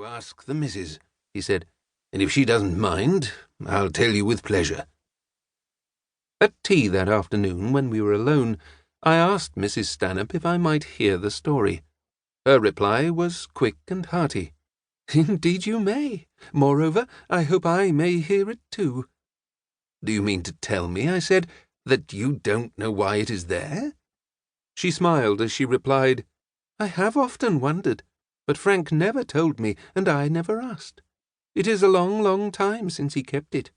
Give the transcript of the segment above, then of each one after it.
to ask the missus," he said, "and if she doesn't mind, I'll tell you with pleasure." At tea that afternoon, when we were alone, I asked Mrs. Stanhope if I might hear the story. Her reply was quick and hearty. "Indeed you may. Moreover, I hope I may hear it too." "Do you mean to tell me," I said, "that you don't know why it is there?" She smiled as she replied, "I have often wondered, but Frank never told me, and I never asked. It is a long, long time since he kept it.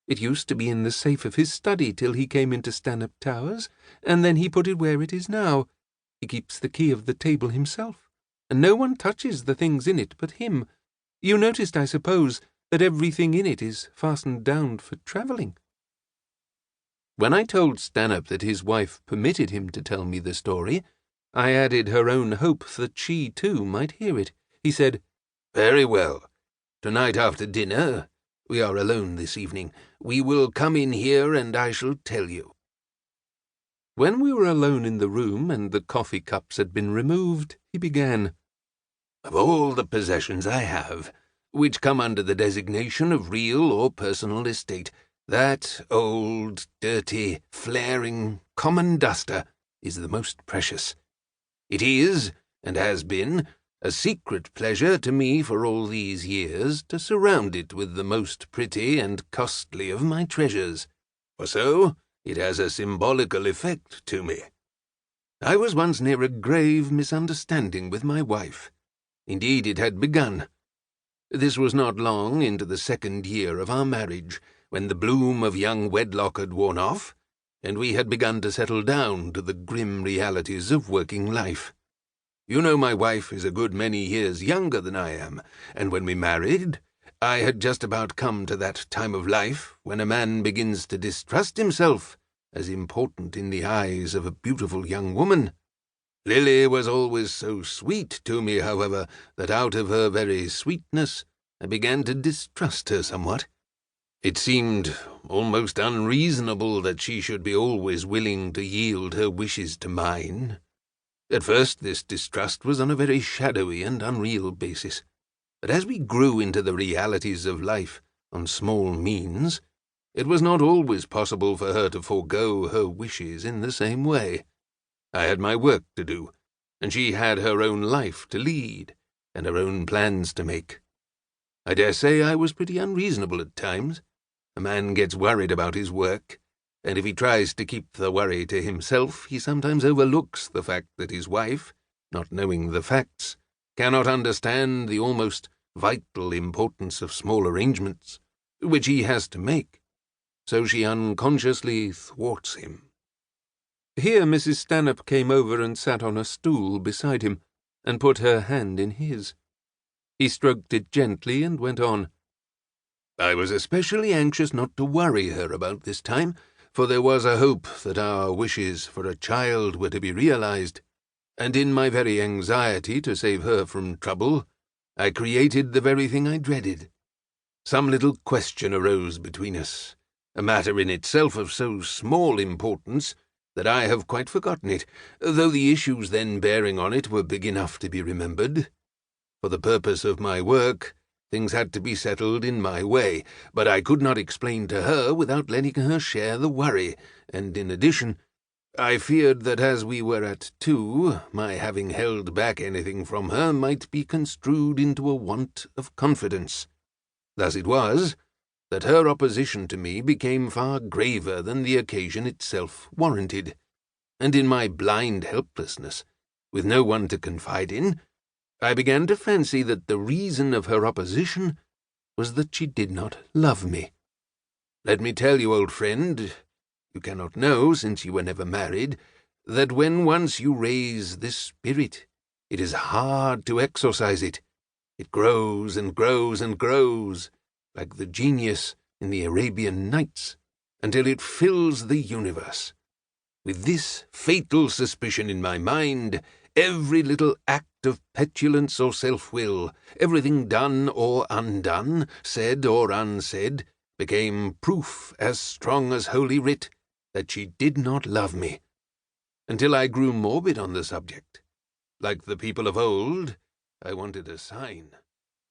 It used to be in the safe of his study till he came into Stanhope Towers, and then he put it where it is now. He keeps the key of the table himself, and no one touches the things in it but him. You noticed, I suppose, that everything in it is fastened down for travelling." When I told Stanhope that his wife permitted him to tell me the story, I added her own hope that she, too, might hear it. He said, "Very well. Tonight after dinner, we are alone this evening, we will come in here and I shall tell you." When we were alone in the room and the coffee cups had been removed, he began, "Of all the possessions I have, which come under the designation of real or personal estate, that old, dirty, flaring, common duster is the most precious. It is, and has been, a secret pleasure to me for all these years to surround it with the most pretty and costly of my treasures, for so it has a symbolical effect to me. I was once near a grave misunderstanding with my wife. Indeed, it had begun. This was not long into the 2nd year of our marriage, when the bloom of young wedlock had worn off, and we had begun to settle down to the grim realities of working life. You know my wife is a good many years younger than I am, and when we married, I had just about come to that time of life when a man begins to distrust himself as important in the eyes of a beautiful young woman. Lily was always so sweet to me, however, that out of her very sweetness I began to distrust her somewhat. It seemed almost unreasonable that she should be always willing to yield her wishes to mine. At first this distrust was on a very shadowy and unreal basis, but as we grew into the realities of life on small means, it was not always possible for her to forego her wishes in the same way. I had my work to do, and she had her own life to lead, and her own plans to make. I dare say I was pretty unreasonable at times. A man gets worried about his work, and if he tries to keep the worry to himself, he sometimes overlooks the fact that his wife, not knowing the facts, cannot understand the almost vital importance of small arrangements, which he has to make. So she unconsciously thwarts him." Here Mrs. Stanhope came over and sat on a stool beside him, and put her hand in his. He stroked it gently and went on, "I was especially anxious not to worry her about this time, for there was a hope that our wishes for a child were to be realized, and in my very anxiety to save her from trouble, I created the very thing I dreaded. Some little question arose between us, a matter in itself of so small importance that I have quite forgotten it, though the issues then bearing on it were big enough to be remembered. For the purpose of my work, things had to be settled in my way, but I could not explain to her without letting her share the worry, and in addition, I feared that as we were at two, my having held back anything from her might be construed into a want of confidence. Thus it was that her opposition to me became far graver than the occasion itself warranted, and in my blind helplessness, with no one to confide in, I began to fancy that the reason of her opposition was that she did not love me. Let me tell you, old friend, you cannot know, since you were never married, that when once you raise this spirit, it is hard to exorcise it. It grows and grows and grows, like the genius in the Arabian Nights, until it fills the universe. With this fatal suspicion in my mind, every little act of petulance or self-will, everything done or undone, said or unsaid, became proof as strong as Holy Writ that she did not love me, until I grew morbid on the subject. Like the people of old, I wanted a sign.